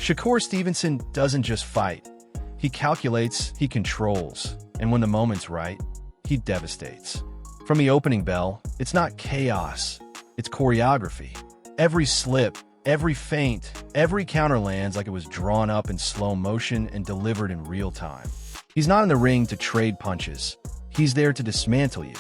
Shakur Stevenson doesn't just fight. He calculates, he controls, and when the moment's right, he devastates. From the opening bell, it's not chaos, it's choreography. Every slip, every feint, every counter lands like it was drawn up in slow motion and delivered in real time. He's not in the ring to trade punches. He's there to dismantle you.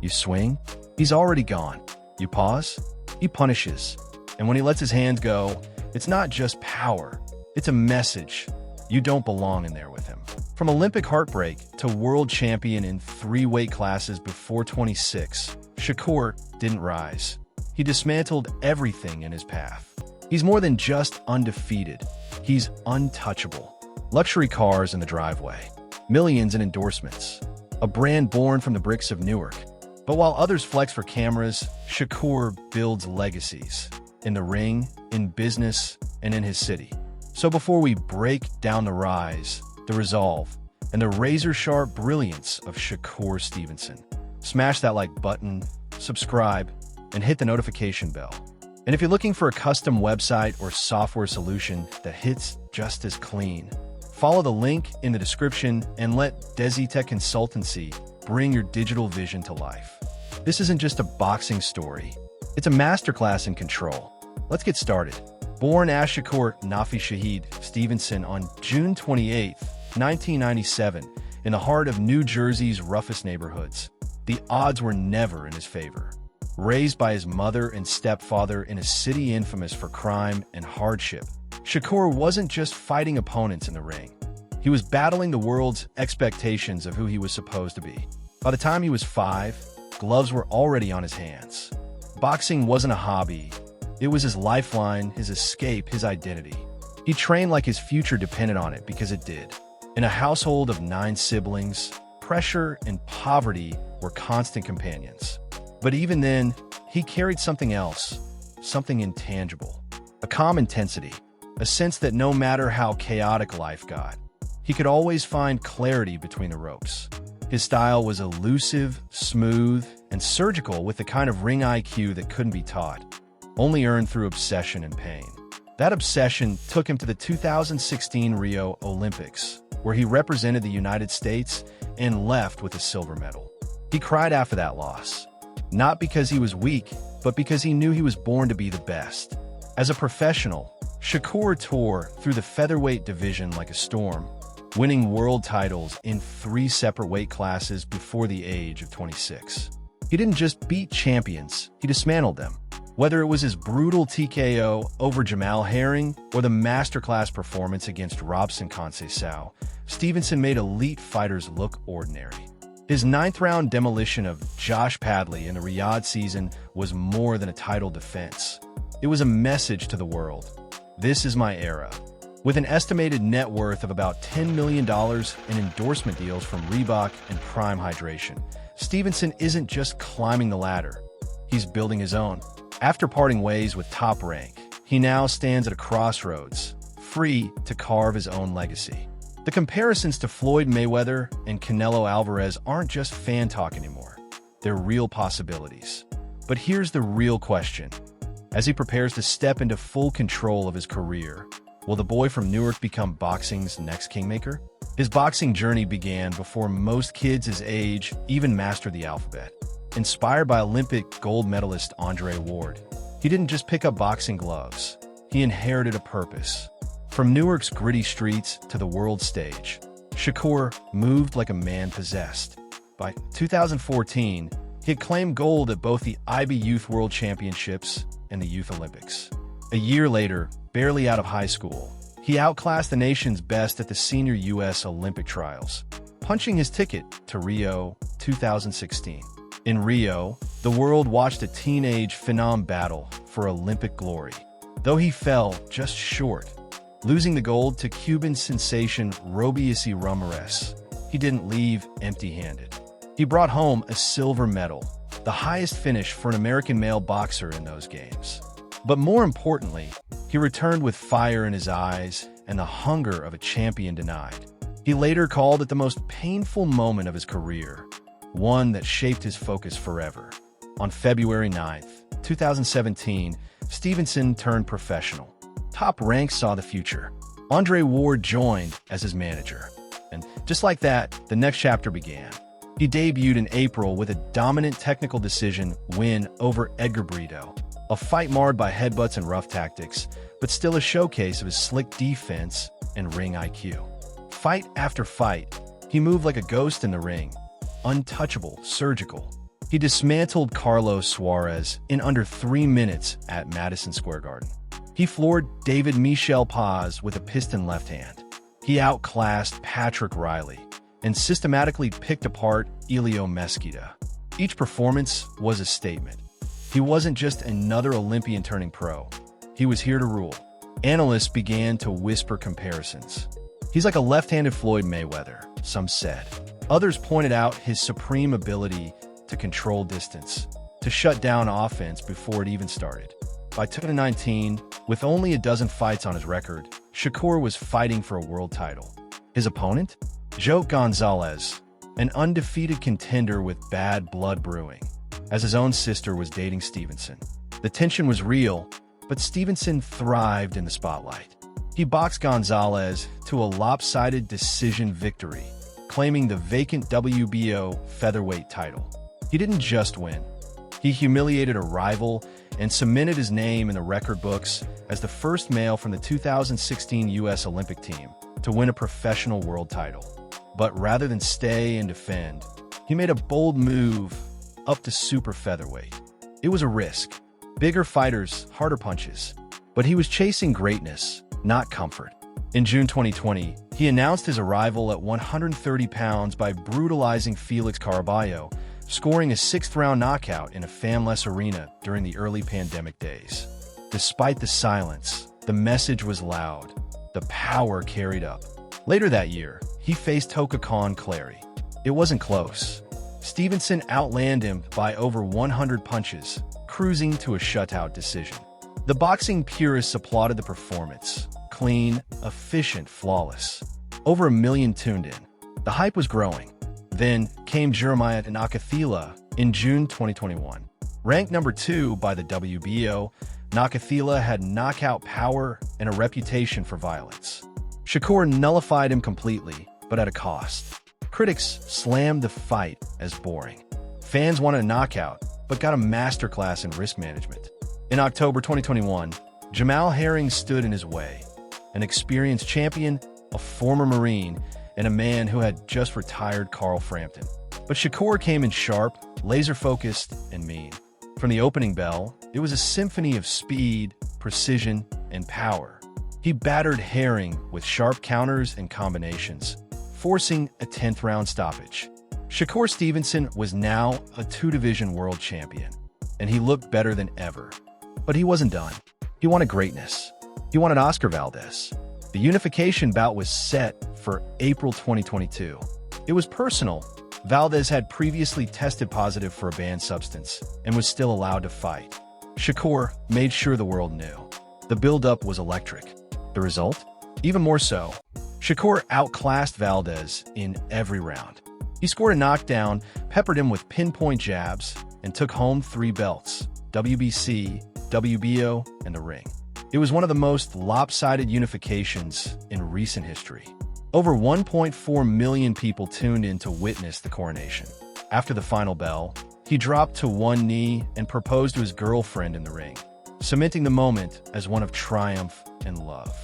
You swing, he's already gone. You pause, he punishes. And when he lets his hands go, it's not just power. It's a message. You don't belong in there with him. From Olympic heartbreak to world champion in 3 weight classes before 26, Shakur didn't rise. He dismantled everything in his path. He's more than just undefeated. He's untouchable. Luxury cars in the driveway. Millions in endorsements. A brand born from the bricks of Newark. But while others flex for cameras, Shakur builds legacies. In the ring, in business, and in his city. So before we break down the rise, the resolve, and the razor-sharp brilliance of Shakur Stevenson, smash that like button, subscribe, and hit the notification bell. And if you're looking for a custom website or software solution that hits just as clean, follow the link in the description and let DesiTech Consultancy bring your digital vision to life. This isn't just a boxing story. It's a masterclass in control. Let's get started. Born Ash-Shakur Nafi-Shahid Stevenson on June 28, 1997, in the heart of New Jersey's roughest neighborhoods, the odds were never in his favor. Raised by his mother and stepfather in a city infamous for crime and hardship, Shakur wasn't just fighting opponents in the ring. He was battling the world's expectations of who he was supposed to be. By the time he was 5, gloves were already on his hands. Boxing wasn't a hobby. It was his lifeline, his escape, his identity. He trained like his future depended on it because it did. In a household of 9 siblings, pressure and poverty were constant companions. But even then, he carried something else, something intangible. A calm intensity, a sense that no matter how chaotic life got, he could always find clarity between the ropes. His style was elusive, smooth, and surgical with the kind of ring IQ that couldn't be taught, only earned through obsession and pain. That obsession took him to the 2016 Rio Olympics, where he represented the United States and left with a silver medal. He cried after that loss, not because he was weak, but because he knew he was born to be the best. As a professional, Shakur tore through the featherweight division like a storm, winning world titles in 3 separate weight classes before the age of 26. He didn't just beat champions, he dismantled them. Whether it was his brutal TKO over Jamel Herring or the masterclass performance against Robson Conceicao, Stevenson made elite fighters look ordinary. His 9th-round demolition of Josh Padley in the Riyadh season was more than a title defense. It was a message to the world. This is my era. With an estimated net worth of about $10 million in endorsement deals from Reebok and PRIME Hydration, Stevenson isn't just climbing the ladder. He's building his own. After parting ways with Top Rank, he now stands at a crossroads, free to carve his own legacy. The comparisons to Floyd Mayweather and Canelo Alvarez aren't just fan talk anymore. They're real possibilities. But here's the real question. As he prepares to step into full control of his career, will the boy from Newark become boxing's next kingmaker? His boxing journey began before most kids his age even mastered the alphabet. Inspired by Olympic gold medalist Andre Ward, he didn't just pick up boxing gloves. He inherited a purpose. From Newark's gritty streets to the world stage, Shakur moved like a man possessed. By 2014, he had claimed gold at both the IB Youth World Championships and the Youth Olympics. A year later, barely out of high school, he outclassed the nation's best at the senior U.S. Olympic trials, punching his ticket to Rio 2016. In Rio, the world watched a teenage phenom battle for Olympic glory. Though he fell just short, losing the gold to Cuban sensation Robson Conceicao, he didn't leave empty-handed. He brought home a silver medal, the highest finish for an American male boxer in those games. But more importantly, he returned with fire in his eyes and the hunger of a champion denied. He later called it the most painful moment of his career, one that shaped his focus forever. On February 9, 2017, Stevenson turned professional. Top Rank saw the future. Andre Ward joined as his manager. And just like that, the next chapter began. He debuted in April with a dominant technical decision win over Edgar Brito, a fight marred by headbutts and rough tactics, but still a showcase of his slick defense and ring IQ. Fight after fight, he moved like a ghost in the ring, untouchable, surgical. He dismantled Carlos Suarez in under 3 minutes at Madison Square Garden. He floored David Michel Paz with a piston left hand. He outclassed Patrick Riley and systematically picked apart Elio Mesquita. Each performance was a statement. He wasn't just another Olympian turning pro. He was here to rule. Analysts began to whisper comparisons. He's like a left-handed Floyd Mayweather, some said. Others pointed out his supreme ability to control distance, to shut down offense before it even started. By 2019, with only a dozen fights on his record, Shakur was fighting for a world title. His opponent? Joe Gonzalez, an undefeated contender with bad blood brewing, as his own sister was dating Stevenson. The tension was real, but Stevenson thrived in the spotlight. He boxed Gonzalez to a lopsided decision victory, claiming the vacant WBO featherweight title. He didn't just win. He humiliated a rival and cemented his name in the record books as the first male from the 2016 U.S. Olympic team to win a professional world title. But rather than stay and defend, he made a bold move up to super featherweight. It was a risk. Bigger fighters, harder punches. But he was chasing greatness, not comfort. In June 2020, he announced his arrival at 130 pounds by brutalizing Felix Caraballo, scoring a 6th-round knockout in a fanless arena during the early pandemic days. Despite the silence, the message was loud. The power carried up. Later that year, he faced Toka Khan Clary. It wasn't close. Stevenson outlanded him by over 100 punches, cruising to a shutout decision. The boxing purists applauded the performance. Clean, efficient, flawless. Over 1 million tuned in. The hype was growing. Then came Jeremiah Nakathila in June 2021. Ranked number 2 by the WBO, Nakathila had knockout power and a reputation for violence. Shakur nullified him completely, but at a cost. Critics slammed the fight as boring. Fans wanted a knockout, but got a masterclass in risk management. In October 2021, Jamel Herring stood in his way. An experienced champion, a former Marine, and a man who had just retired Carl Frampton. But Shakur came in sharp, laser-focused, and mean. From the opening bell, it was a symphony of speed, precision, and power. He battered Herring with sharp counters and combinations, forcing a 10th-round stoppage. Shakur Stevenson was now a 2-division world champion, and he looked better than ever. But he wasn't done. He wanted greatness. He wanted Oscar Valdez. The Unification bout was set for April 2022. It was personal. Valdez had previously tested positive for a banned substance and was still allowed to fight. Shakur made sure the world knew. The build-up was electric. The result? Even more so. Shakur outclassed Valdez in every round. He scored a knockdown, peppered him with pinpoint jabs, and took home 3 belts: WBC, WBO, and the ring. It was one of the most lopsided unifications in recent history. Over 1.4 million people tuned in to witness the coronation. After the final bell, he dropped to one knee and proposed to his girlfriend in the ring, cementing the moment as one of triumph and love.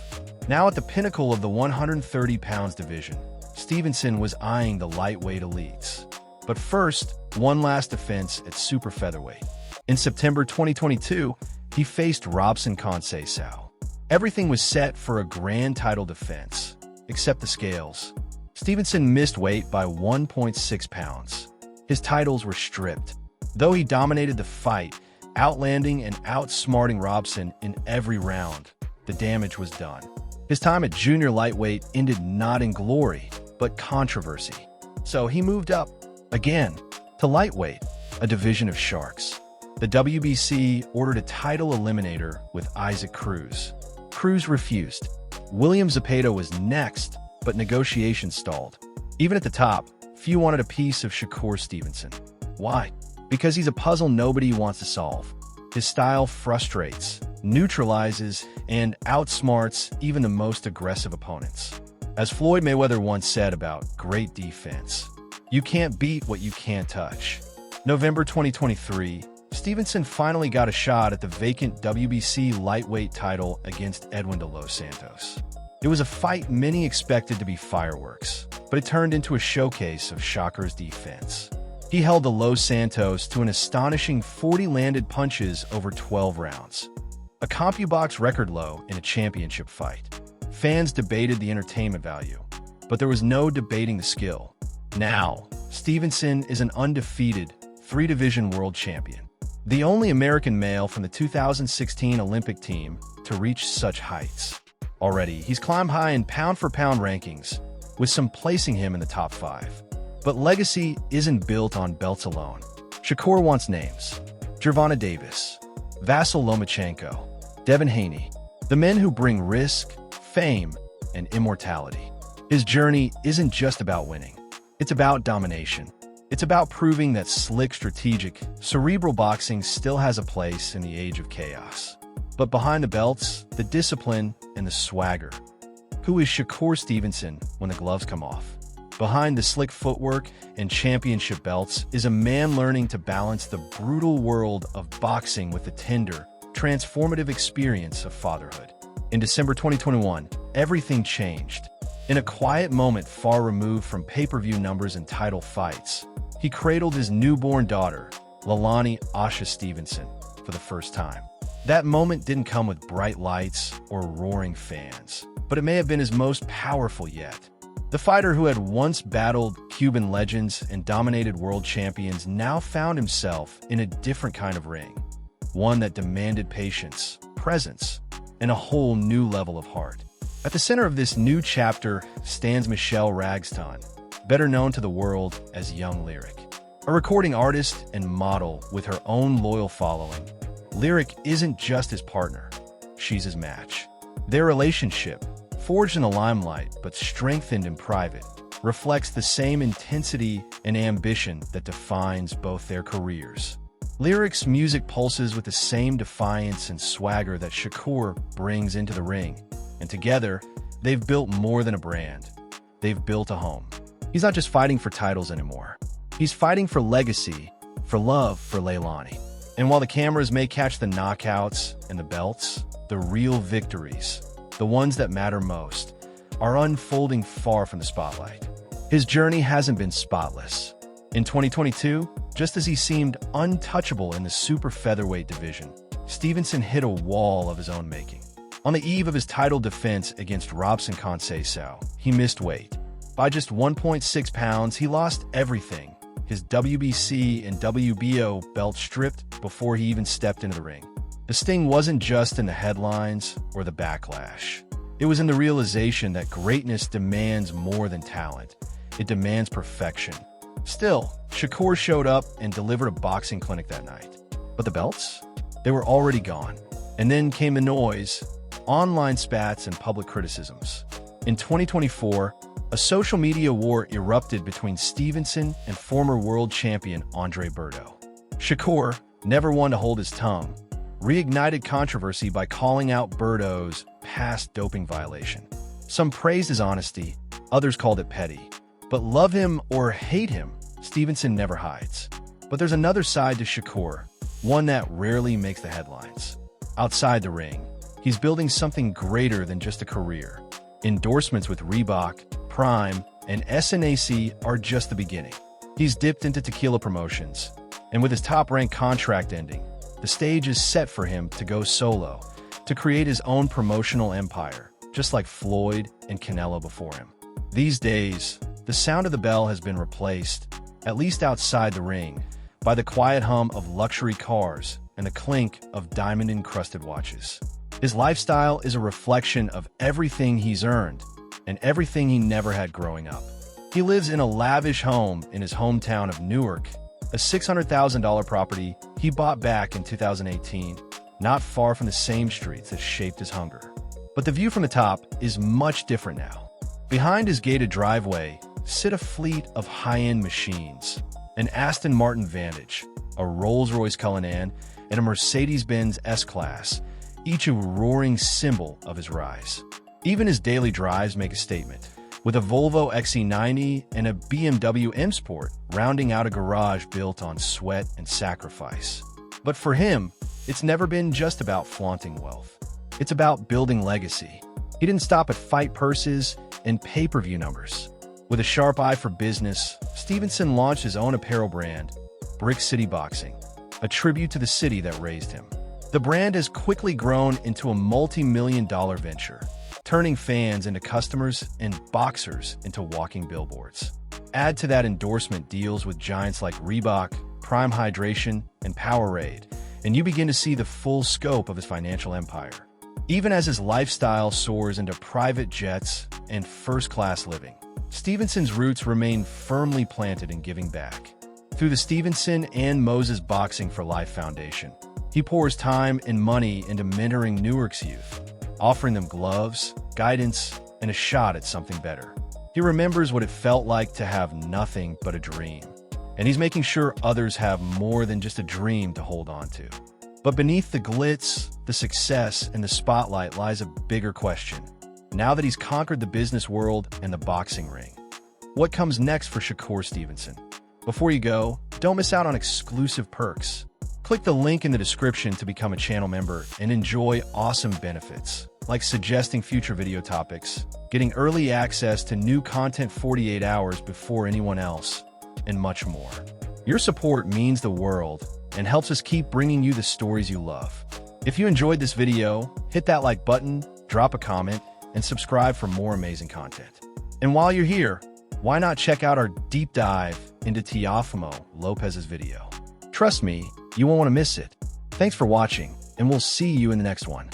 Now at the pinnacle of the 130 pounds division, Stevenson was eyeing the lightweight elites. But first, one last defense at super featherweight. In September 2022, he faced Robson Conceicao. Everything was set for a grand title defense, except the scales. Stevenson missed weight by 1.6 pounds. His titles were stripped. Though he dominated the fight, outlanding and outsmarting Robson in every round, the damage was done. His time at junior lightweight ended not in glory, but controversy. So he moved up, again, to lightweight, a division of sharks. The WBC ordered a title eliminator with Isaac Cruz. Cruz refused. William Zepeda was next, but negotiations stalled. Even at the top, few wanted a piece of Shakur Stevenson. Why? Because he's a puzzle nobody wants to solve. His style frustrates, neutralizes, and outsmarts even the most aggressive opponents. As Floyd Mayweather once said about great defense, "You can't beat what you can't touch." November 2023, Stevenson finally got a shot at the vacant WBC lightweight title against Edwin de Los Santos. It was a fight many expected to be fireworks, but it turned into a showcase of Shakur's defense. He held the Los Santos to an astonishing 40 landed punches over 12 rounds, a CompuBox record low in a championship fight. Fans debated the entertainment value, but there was no debating the skill. Now, Stevenson is an undefeated three-division world champion, the only American male from the 2016 Olympic team to reach such heights. Already, he's climbed high in pound-for-pound rankings, with some placing him in the top 5. But legacy isn't built on belts alone. Shakur wants names: Gervonta Davis, Vasyl Lomachenko, Devin Haney, the men who bring risk, fame, and immortality. His journey isn't just about winning. It's about domination. It's about proving that slick, strategic, cerebral boxing still has a place in the age of chaos. But behind the belts, the discipline, and the swagger. Who is Shakur Stevenson when the gloves come off? Behind the slick footwork and championship belts is a man learning to balance the brutal world of boxing with the tender, transformative experience of fatherhood. In December 2021, everything changed. In a quiet moment far removed from pay-per-view numbers and title fights, he cradled his newborn daughter, Leilani Asha Stevenson, for the first time. That moment didn't come with bright lights or roaring fans, but it may have been his most powerful yet. The fighter who had once battled Cuban legends and dominated world champions now found himself in a different kind of ring, one that demanded patience, presence, and a whole new level of heart. At the center of this new chapter stands Michelle Ragston, better known to the world as Young Lyric. A recording artist and model with her own loyal following, Lyric isn't just his partner, she's his match. Their relationship, forged in the limelight but strengthened in private, reflects the same intensity and ambition that defines both their careers. Lyric's music pulses with the same defiance and swagger that Shakur brings into the ring, and together, they've built more than a brand. They've built a home. He's not just fighting for titles anymore. He's fighting for legacy, for love for Leilani. And while the cameras may catch the knockouts and the belts, the real victories, the ones that matter most, are unfolding far from the spotlight. His journey hasn't been spotless. In 2022, just as he seemed untouchable in the super featherweight division, Stevenson hit a wall of his own making. On the eve of his title defense against Robson Conceicao, he missed weight. By just 1.6 pounds, he lost everything. His WBC and WBO belts stripped before he even stepped into the ring. The sting wasn't just in the headlines or the backlash. It was in the realization that greatness demands more than talent. It demands perfection. Still, Shakur showed up and delivered a boxing clinic that night. But the belts? They were already gone. And then came the noise, online spats, and public criticisms. In 2024, a social media war erupted between Stevenson and former world champion Andre Berto. Shakur, never one to hold his tongue, reignited controversy by calling out Berto's past doping violation. Some praised his honesty, others called it petty. But love him or hate him, Stevenson never hides. But there's another side to Shakur, one that rarely makes the headlines. Outside the ring, he's building something greater than just a career. Endorsements with Reebok, PRIME, and SNAC are just the beginning. He's dipped into tequila promotions, and with his top-ranked contract ending, the stage is set for him to go solo, to create his own promotional empire, just like Floyd and Canelo before him. These days, the sound of the bell has been replaced, at least outside the ring, by the quiet hum of luxury cars and the clink of diamond-encrusted watches. His lifestyle is a reflection of everything he's earned and everything he never had growing up. He lives in a lavish home in his hometown of Newark, a $600,000 property he bought back in 2018, not far from the same streets that shaped his hunger. But the view from the top is much different now. Behind his gated driveway sit a fleet of high-end machines, an Aston Martin Vantage, a Rolls-Royce Cullinan, and a Mercedes-Benz S-Class, each a roaring symbol of his rise. Even his daily drives make a statement, with a Volvo XC90 and a BMW M Sport rounding out a garage built on sweat and sacrifice. But for him, it's never been just about flaunting wealth. It's about building legacy. He didn't stop at fight purses and pay-per-view numbers. With a sharp eye for business, Stevenson launched his own apparel brand, Brick City Boxing, a tribute to the city that raised him. The brand has quickly grown into a multi-million-dollar venture, turning fans into customers and boxers into walking billboards. Add to that endorsement deals with giants like Reebok, PRIME Hydration, and Powerade, and you begin to see the full scope of his financial empire. Even as his lifestyle soars into private jets and first-class living, Stevenson's roots remain firmly planted in giving back. Through the Stevenson and Moses Boxing for Life Foundation, he pours time and money into mentoring Newark's youth, offering them gloves, guidance, and a shot at something better. He remembers what it felt like to have nothing but a dream, and he's making sure others have more than just a dream to hold on to. But beneath the glitz, the success, and the spotlight lies a bigger question. Now that he's conquered the business world and the boxing ring, what comes next for Shakur Stevenson? Before you go, don't miss out on exclusive perks. Click the link in the description to become a channel member and enjoy awesome benefits, like suggesting future video topics, getting early access to new content 48 hours before anyone else, and much more. Your support means the world and helps us keep bringing you the stories you love. If you enjoyed this video, hit that like button, drop a comment, and subscribe for more amazing content. And while you're here, why not check out our deep dive into Teofimo Lopez's video? Trust me, you won't want to miss it. Thanks for watching, and we'll see you in the next one.